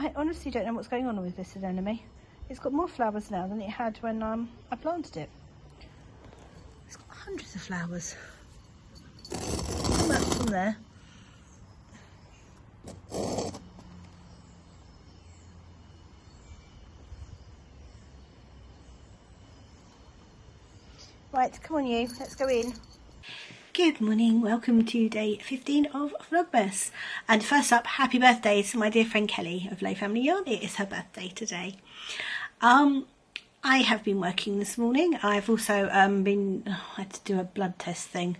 I honestly don't know what's going on with this anemone. It's got more flowers now than it had when I planted it. It's got hundreds of flowers. That's from there. Right, come on you, let's go in. Good morning, welcome to day 15 of Vlogmas. And first up, happy birthday to my dear friend Kelly of Low Family Yarn. It is her birthday today. I have been working this morning. I've also had to do a blood test thing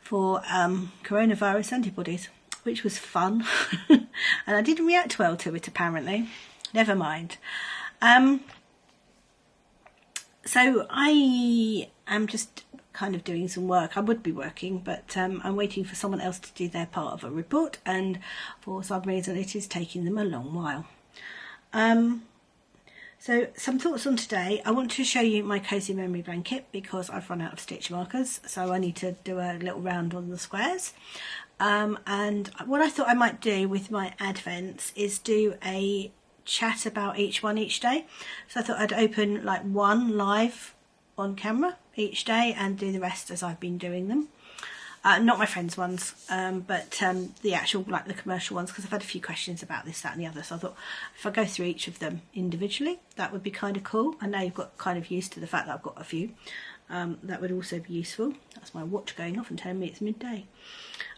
for coronavirus antibodies, which was fun. And I didn't react well to it apparently. Never mind. So I am just kind of doing some work. I would be working, but I'm waiting for someone else to do their part of a report, and for some reason it is taking them a long while. So some thoughts on today. I want to show you my cozy memory blanket because I've run out of stitch markers, so I need to do a little round on the squares. And what I thought I might do with my advents is do a chat about each one each day. So I thought I'd open like one live on camera each day and do the rest as I've been doing them. Not my friends' ones, but the actual, like the commercial ones, because I've had a few questions about this, that and the other. So I thought if I go through each of them individually, that would be kind of cool. And now you've got kind of used to the fact that I've got a few. That would also be useful. That's my watch going off and telling me it's midday.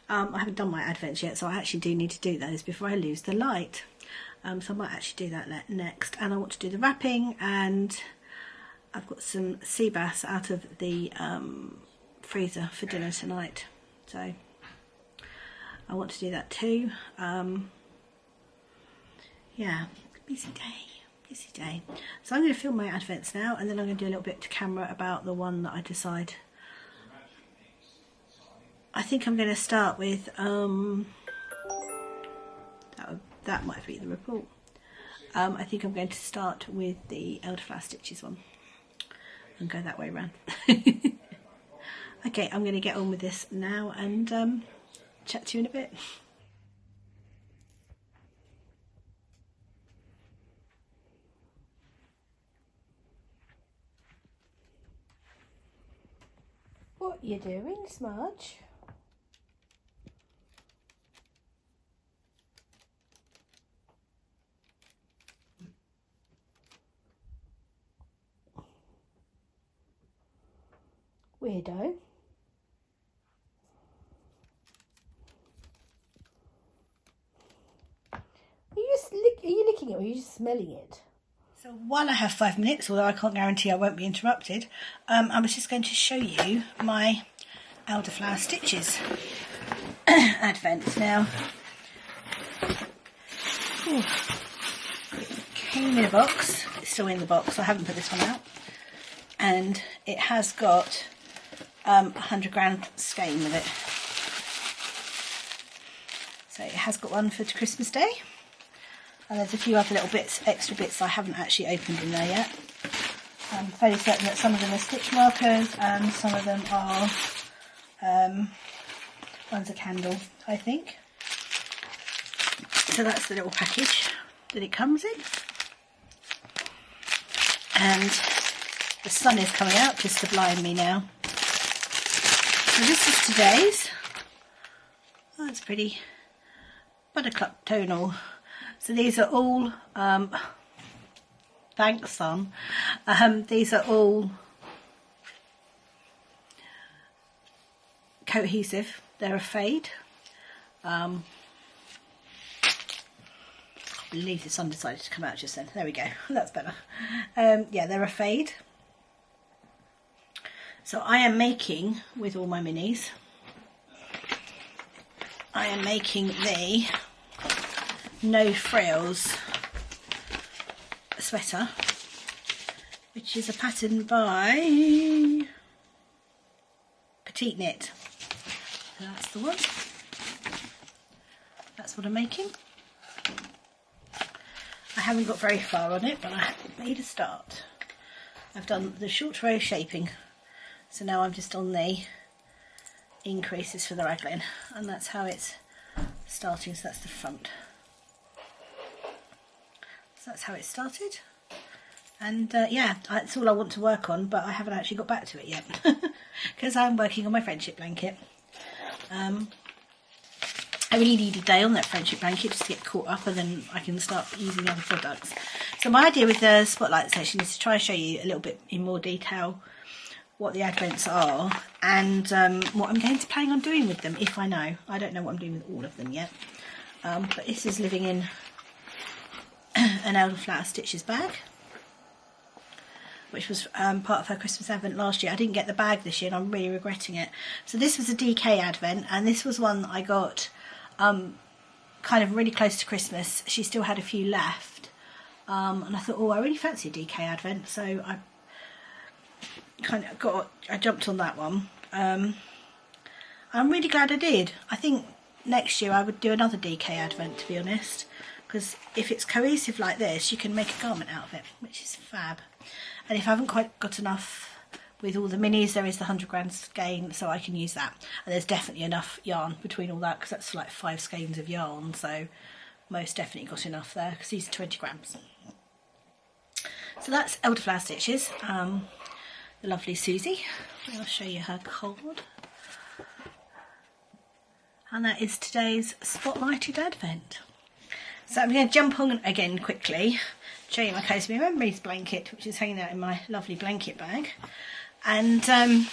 I haven't done my advents yet, so I actually do need to do those before I lose the light. So I might actually do that next. And I want to do the wrapping, and I've got some sea bass out of the freezer for dinner tonight. So I want to do that too. Yeah, busy day. So I'm going to film my advents now, and then I'm going to do a little bit to camera about the one that I decide. I think I'm going to start with, that might be the report. I think I'm going to start with the elderflower stitches one and go that way around. Okay, I'm going to get on with this now and chat to you in a bit. What you doing, Smudge? Weirdo. Are you licking it or are you just smelling it? So while I have 5 minutes, although I can't guarantee I won't be interrupted, I was just going to show you my elderflower stitches advent. Now, it came in a box. It's still in the box. I haven't put this one out. And it has got 100-gram skein with it. So it has got one for Christmas Day, and there's a few other little bits, extra bits I haven't actually opened in there yet. I'm fairly certain that some of them are stitch markers and some of them are one's a candle, I think. So that's the little package that it comes in, and the sun is coming out just to blind me now. So this is today's. Oh, it's pretty. Buttercup tonal. So these are all, thanks sun, these are all cohesive. They're a fade. I believe the sun decided to come out just then. There we go, that's better. Yeah, they're a fade. So I am making, with all my minis, I am making the No Frills sweater, which is a pattern by Petite Knit. So that's the one. That's what I'm making. I haven't got very far on it, but I have made a start. I've done the short row shaping, so now I'm just on the increases for the raglan, and that's how it's starting. So that's the front. So that's how it started. And yeah, that's all I want to work on, but I haven't actually got back to it yet because I'm working on my friendship blanket. I really need a day on that friendship blanket just to get caught up, and then I can start using other products. So my idea with the spotlight session is to try and show you a little bit in more detail what the advents are and what I'm going to plan on doing with them, if I know. I don't know what I'm doing with all of them yet. But this is living in an Elderflower Stitches bag, which was part of her Christmas advent last year. I didn't get the bag this year and I'm really regretting it. So this was a DK advent, and this was one I got kind of really close to Christmas. She still had a few left, and I thought, oh, I really fancy a DK advent, so I jumped on that one. I'm really glad I did. I think next year I would do another DK advent, to be honest, because if it's cohesive like this, you can make a garment out of it, which is fab. And if I haven't quite got enough with all the minis, there is the 100 grand skein, so I can use that. And there's definitely enough yarn between all that, because that's like 5 skeins of yarn, so most definitely got enough there, because these are 20 grams. So that's Elderflower Stitches, the lovely Susie. I'll show you her card. And that is today's Spotlighted Advent. So I'm going to jump on again quickly, show you my Cozy Memories blanket, which is hanging out in my lovely blanket bag. And I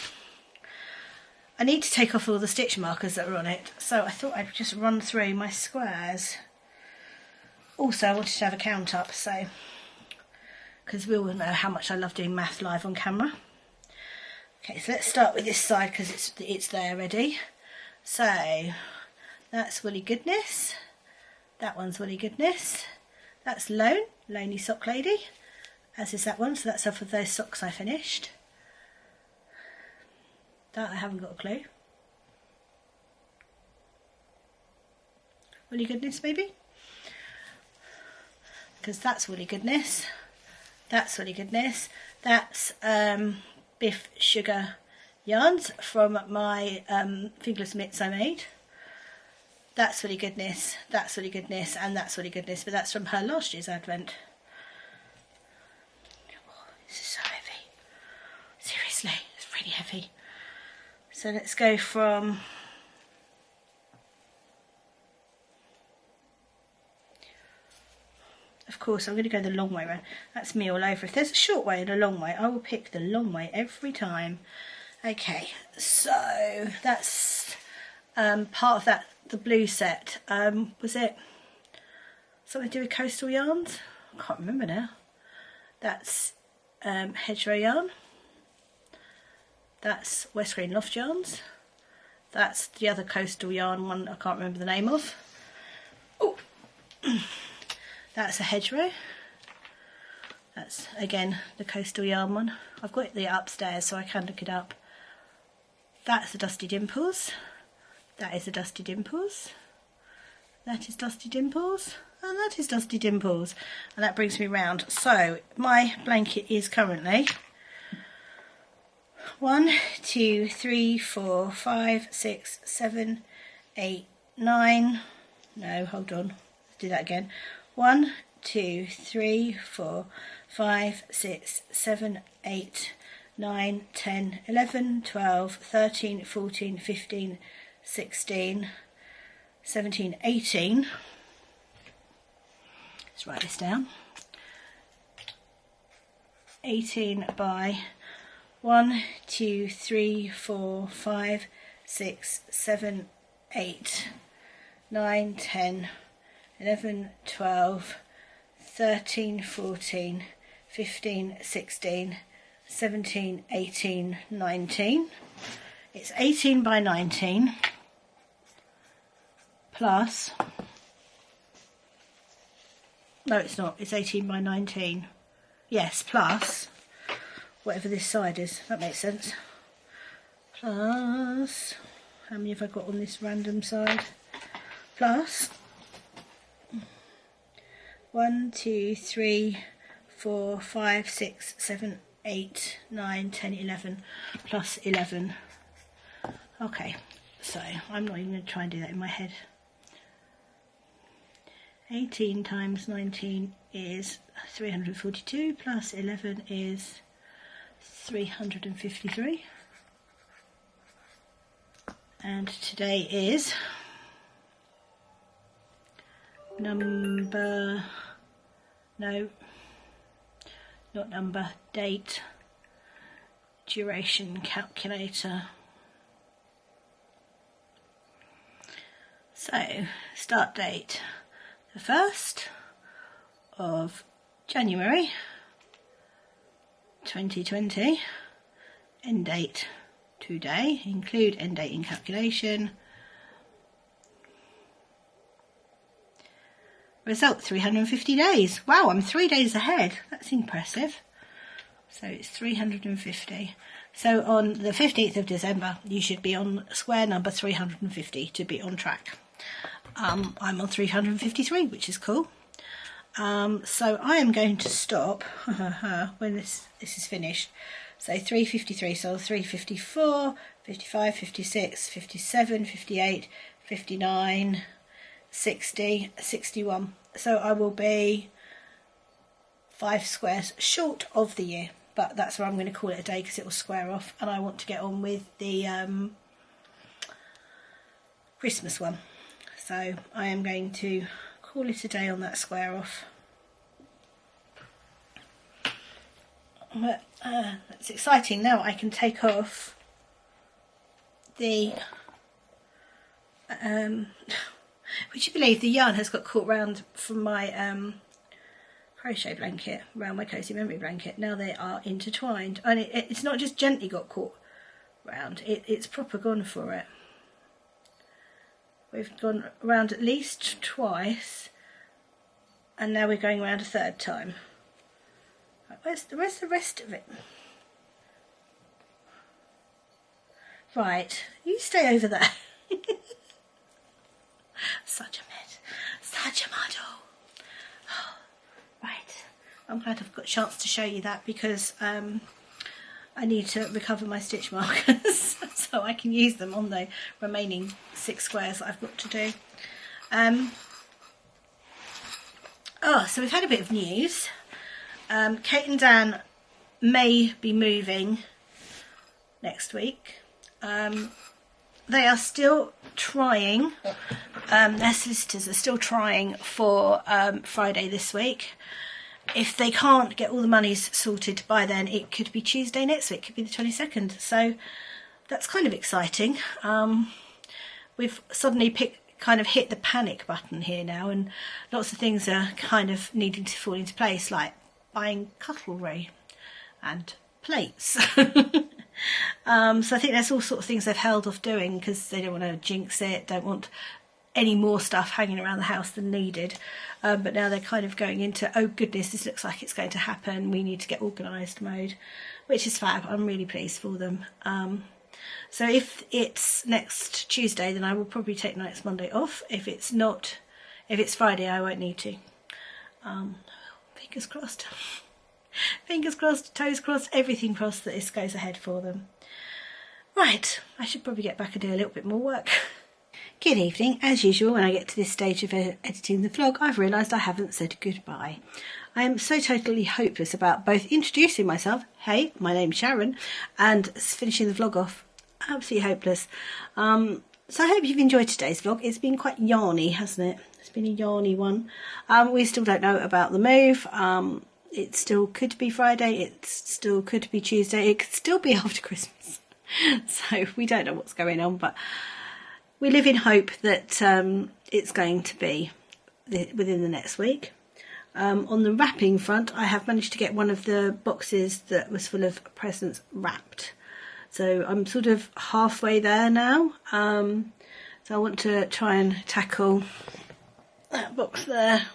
need to take off all the stitch markers that are on it, so I thought I'd just run through my squares. Also, I wanted to have a count up, so because we all know how much I love doing math live on camera. Okay, so let's start with this side because it's there ready. So that's Woolly Goodness. That one's Woolly Goodness. That's Lonely Sock Lady, as is that one. So that's off of those socks I finished. That I haven't got a clue. Woolly Goodness, maybe? Because that's Woolly Goodness. That's Woolly Goodness. That's Biff Sugar yarns from my fingerless mitts I made. That's Woolly Goodness, that's Woolly Goodness, and that's Woolly Goodness, but that's from her last year's advent. Oh, this is so heavy. Seriously, it's really heavy. So let's go from of course I'm going to go the long way around. That's me all over. If there's a short way and a long way, I will pick the long way every time. Okay, so that's part of that, the blue set. Was it something to do with coastal yarns? I can't remember now. That's hedgerow yarn. That's West Green Loft yarns. That's the other coastal yarn one I can't remember the name of. Oh, that's a hedgerow. That's again the coastal yarn one. I've got it upstairs so I can look it up. That's the Dusty Dimples. That is a Dusty Dimples. That is Dusty Dimples. And that is Dusty Dimples. And that brings me round. So my blanket is currently 1, 2, 3, 4, 5, 6, 7, 8, 9. No, hold on. Let's do that again. 1, 2, 3, 4, 5, 6, 7, 8, 9, 10, 11, 12, 13, 14, 15, 16, 17, 18. Let's write this down. 18 by 1, 2, 3, 4, 5, 6, 7, 8, 9, 10, 11, 12, 13, 14, 15, 16, 17, 18, 19. It's 18 by 19 plus, no it's not, it's 18 by 19. Yes, plus whatever this side is, that makes sense. Plus, how many have I got on this random side? Plus 1, 2, 3, 4, 5, 6, 7, 8, 9, 10, 11, plus 11. Okay, so I'm not even going to try and do that in my head. 18 times 19 is 342, plus 11 is 353. And today is date, duration calculator. So, start date, the 1st of January 2020, end date today, include end date in calculation. Result 350 days. Wow, I'm 3 days ahead. That's impressive. So it's 350. So on the 15th of December, you should be on square number 350 to be on track. I'm on 353, which is cool. So I am going to stop when this is finished. So 353, so 354, 55, 56, 57, 58, 59, 60, 61. So I will be 5 squares short of the year, but that's where I'm going to call it a day because it will square off, and I want to get on with the Christmas one. So I am going to call it a day on that square off. But that's exciting. Now I can take off the would you believe the yarn has got caught round from my crochet blanket, around my cozy memory blanket. Now they are intertwined, and it's not just gently got caught round, it's proper gone for it. We've gone around at least twice, and now we're going around a 3rd time. Where's the rest of it? Right, you stay over there. Such a mess, such a muddle. Right, I'm glad I've got a chance to show you that, because I need to recover my stitch markers so I can use them on the remaining 6 squares that I've got to do. So we've had a bit of news. Kate and Dan may be moving next week. They are still trying, their solicitors are still trying for Friday this week. If they can't get all the monies sorted by then, it could be Tuesday next week, it could be the 22nd. So that's kind of exciting. We've suddenly kind of hit the panic button here now, and lots of things are kind of needing to fall into place, like buying cutlery and plates. So I think there's all sorts of things they've held off doing because they don't want to jinx it, don't want any more stuff hanging around the house than needed. But now they're kind of going into, oh goodness, this looks like it's going to happen, we need to get organised mode, which is fab. I'm really pleased for them. So if it's next Tuesday, then I will probably take next Monday off. If it's not, if it's Friday, I won't need to. Fingers crossed. Fingers crossed, toes crossed, everything crossed that this goes ahead for them. Right, I should probably get back and do a little bit more work. Good evening. As usual, when I get to this stage of editing the vlog, I've realised I haven't said goodbye. I am so totally hopeless about both introducing myself, hey, my name's Sharon, and finishing the vlog off. Absolutely hopeless. So I hope you've enjoyed today's vlog. It's been quite yarny, hasn't it? It's been a yarny one. We still don't know about the move. It still could be Friday, it still could be Tuesday, it could still be after Christmas. So we don't know what's going on, but we live in hope that it's going to be within the next week. On the wrapping front, I have managed to get one of the boxes that was full of presents wrapped. So I'm sort of halfway there now. So I want to try and tackle that box there.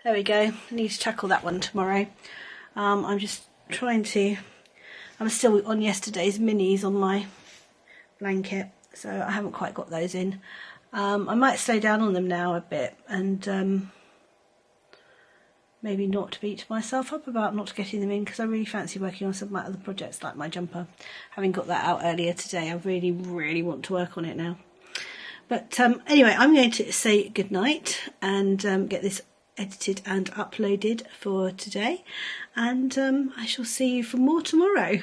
There we go. I need to tackle that one tomorrow. I'm just trying to... I'm still on yesterday's minis on my blanket, so I haven't quite got those in. I might slow down on them now a bit and maybe not beat myself up about not getting them in, because I really fancy working on some of my other projects like my jumper. Having got that out earlier today, I really want to work on it now. But anyway, I'm going to say goodnight and get this edited and uploaded for today, and I shall see you for more tomorrow.